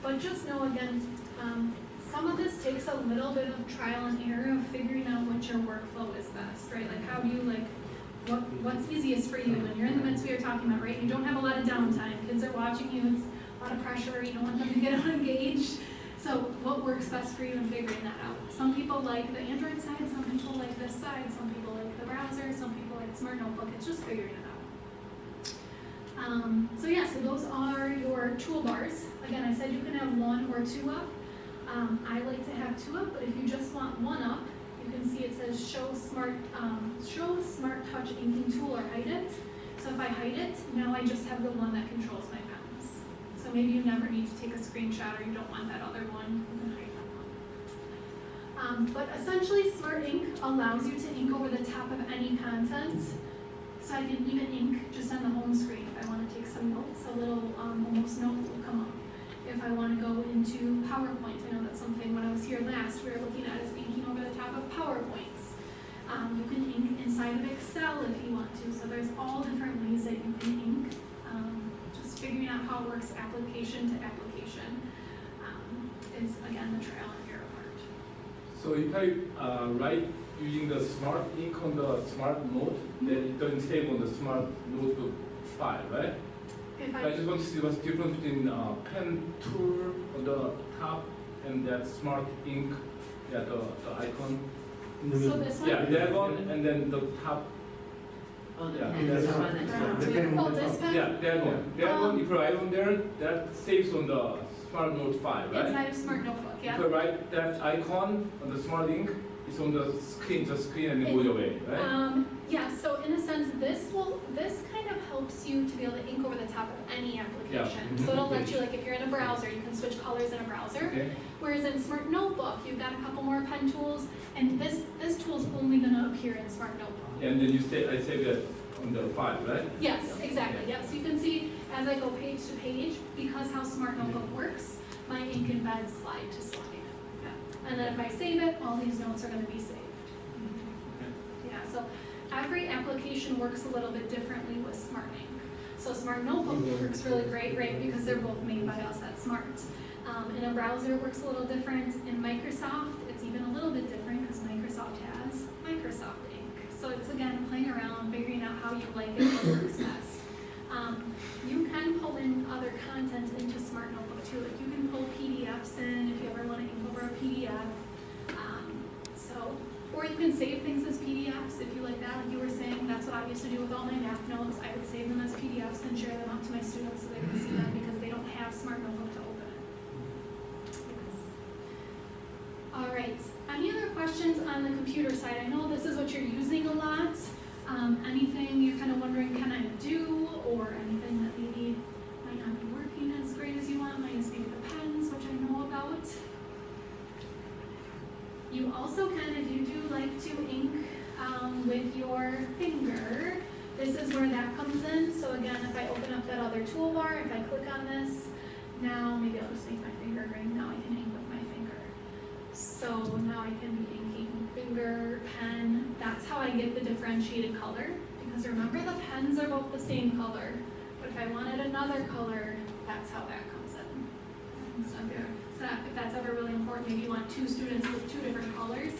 But just know again, some of this takes a little bit of trial and error of figuring out what your workflow is best, right? Like how do you what's easiest for you when you're in the midst we were talking about, right? You don't have a lot of downtime. Kids are watching you, it's a lot of pressure, you don't want them to get unengaged. So what works best for you in figuring that out? Some people like the Android side, some people like this side, some people like the browser, some people like Smart Notebook. It's just figuring it out. So yeah, so those are your toolbars. Again, I said you can have one or two up. I like to have two up, but if you just want one up, you can see it says show smart touch inking tool or hide it. So if I hide it, now I just have the one that controls my pens. So maybe you never need to take a screenshot or you don't want that other one, you can hide that one. But essentially Smart Ink allows you to ink over the top of any content. So I can even ink just on the home screen. If I want to take some notes, a little almost note will come up. If I want to go into PowerPoint, I know that's something when I was here last we were looking at is inking over the top of PowerPoints. You can ink inside of Excel if you want to. So there's all different ways that you can ink. Just figuring out how it works application to application is again the trial and error part. So if I write using the Smart Ink on the Smart Note, then it doesn't save on the Smart Notebook file, right? If I just want to see what's the difference between pen tool on the top and that Smart Ink, yeah, the icon. So this one? Yeah, that one, and then the top. Oh, Yeah, this that's one. The pen Oh, on the this top. pen? Yeah, that one. That one, if you write on there, that saves on the Smart Note 5, right? inside of Smart Notebook, yeah. So right, that icon on the Smart Ink is on the screen and it goes away, right? Yeah, so in a sense, this kind of helps you to be able to ink over the top of any application. Yeah. So it'll let you, like, if you're in a browser, you can switch colors in a browser. Okay. Whereas in Smart Notebook, you've got a couple more pen tools, and this tool's only gonna appear in Smart Notebook. And then I save that on the file, right? Yes, exactly, yep, so you can see as I go page to page, because how Smart Notebook works, my ink embeds slide to slide. Yeah. And then if I save it, all these notes are gonna be saved. Yeah, so every application works a little bit differently with Smart Ink. So Smart Notebook works really great, right, because they're both made by us at Smart. In a browser, it works a little different. In Microsoft, it's even a little bit different because Microsoft has Microsoft Ink. So it's, again, playing around, figuring out how you like it, what works best. You can pull in other content into Smart Notebook too. Like you can pull PDFs in if you ever want to ink over a PDF. Or you can save things as PDFs if you like that. Like you were saying, that's what I used to do with all my math notes. I would save them as PDFs and share them out to my students so they can see them because they don't have Smart Notebook to open it. Yes. All right. Any other questions on the computer side? I know this is what you're using a lot. Anything you're kind of wondering, can I do? Or anything that maybe might not be working as great as you want, minus maybe the pens, which I know about. You also you do like to ink with your finger. This is where that comes in. So again, if I open up that other toolbar, if I click on this, now maybe I'll just make my finger ring. Now I can ink with my finger. So now I can be inking finger, pen. That's how I get the differentiated color. Because remember, the pens are both the same color. But if I wanted another color, that's how that comes in. So if that's ever really important, maybe you want two students with two different colors,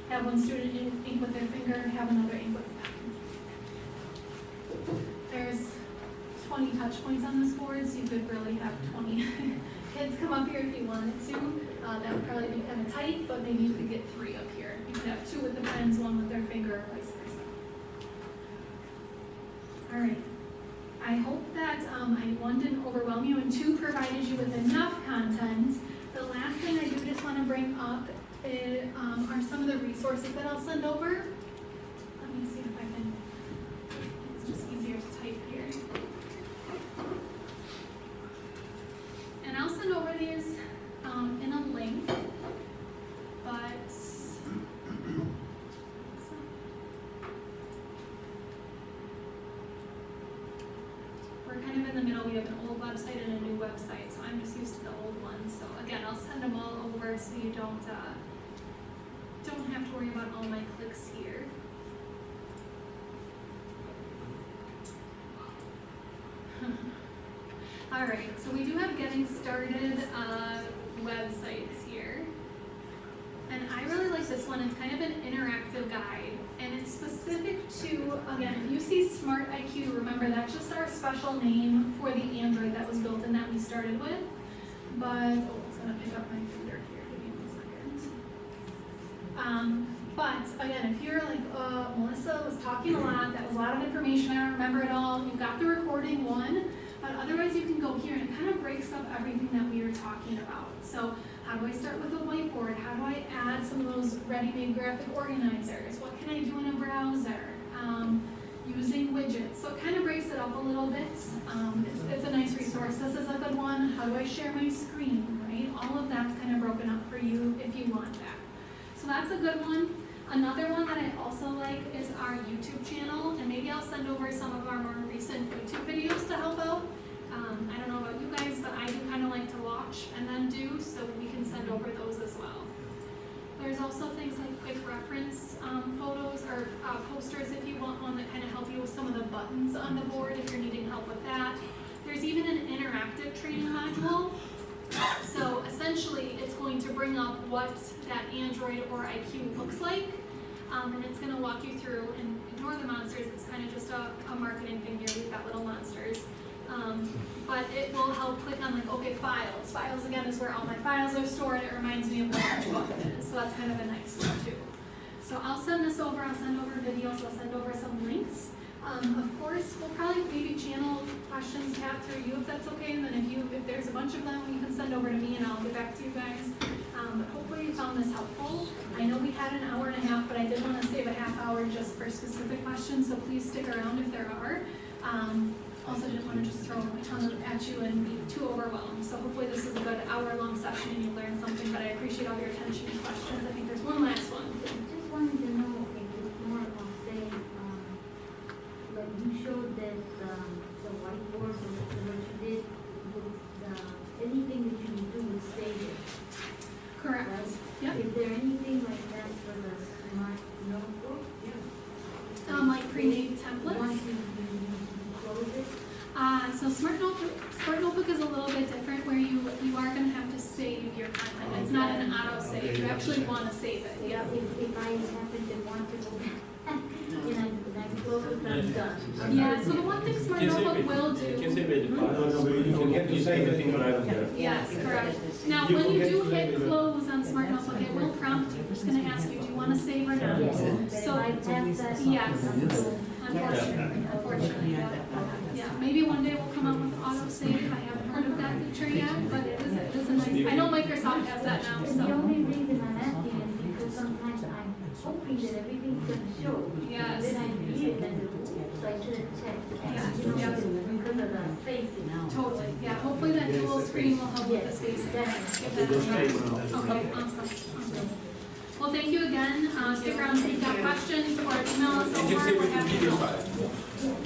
have one student ink with their finger, have another ink with a pen. There's 20 touch points on this board, so you could really have 20 kids come up here if you wanted to. That would probably be kind of tight, but maybe you could get 3 up here. You could have 2 with the pens, 1 with their finger, or vice versa. All right. I hope that one didn't overwhelm you and 2 provided you with enough content. The last thing I do just want to bring up are some of the resources that I'll send over. Let me see if I can, it's just easier to type here. And I'll send over these in a link, but we're kind of in the middle. We have an old website and a new website, so I'm just used to the old one. So again, I'll send them all over so you don't have to worry about all my clicks here. All right, so we do have getting started websites here. And I really like this one. It's kind of an interactive guide, and it's specific to, again, if you see Smart IQ, remember that's just our special name for the Android that was built in that we started with. But, it's gonna pick up my finger here, give me 1 second. But again, if you're like, Melissa was talking a lot, that was a lot of information, I don't remember it all, you got the recording one, but otherwise you can go here and it kind of breaks up everything that we were talking about. So how do I start with a whiteboard? How do I add some of those ready-made graphic organizers? What can I do in a browser? Using widgets. So it kind of breaks it up a little bit. It's a nice resource. This is a good one. How do I share my screen, right? All of that's kind of broken up for you if you want that. So that's a good one. Another one that I also like is our YouTube channel, and maybe I'll send over some of our more recent YouTube videos to help out. I don't know about you guys, but I do kind of like to watch and then do, so we can send over those as well. There's also things like quick reference photos or posters if you want one that kind of help you with some of the buttons on the board if you're needing help with that. There's even an interactive training module. So essentially, it's going to bring up what that Android or IQ looks like, and it's going to walk you through, and ignore the monsters, it's kind of just a marketing thing here, we've got little monsters. But it will help click on like, okay, files. Files again is where all my files are stored. It reminds me of what each button is, so that's kind of a nice one too. So I'll send this over, I'll send over videos, I'll send over some links. Of course, we'll probably maybe channel questions, Pat, through you if that's okay, and then if there's a bunch of them, you can send over to me and I'll get back to you guys. But hopefully you found this helpful. I know we had an hour and a half, but I did want to save a half hour just for specific questions, so please stick around if there are. Also didn't want to just throw a ton at you and be too overwhelmed, so hopefully this is a good hour-long session and you learned something, but I appreciate all your attention and questions. I think there's one last one. Just wanted to know if it's more of, say, like you showed that, the whiteboard, or what you did, with, anything that you do would save it, Correct. right? Yep. Is there anything like that for the smart notebook? Like pre-made templates. Once you close it? So Smart Notebook is a little bit different where you are gonna have to save your content. It's not an auto save. You actually wanna save it. Yeah. If I happen to want to go back, and I close it, I'm done. Yeah, so the one thing Smart Notebook will do. Can save it. You can save anything, but I don't care. Yes, correct. Now, when you do hit close on Smart Notebook, it will prompt you. It's gonna ask you, do you wanna save or not? Yes. So, yes. Unfortunately, yeah. Maybe one day we'll come out with auto save. I haven't heard of that feature yet, but it is a nice, I know Microsoft has that now, And the so. only reason I'm asking is because sometimes I'm hoping that everything's gonna show. Yes. Then I read it and so I should have checked. Yes, You know, yes. because of the spacing. Totally, yeah, hopefully that dual screen will help with the spacing. Get that on. Okay, awesome. Well, thank you again. Stick around if you've got questions or email us You can over. save We're it in happy to video help. file.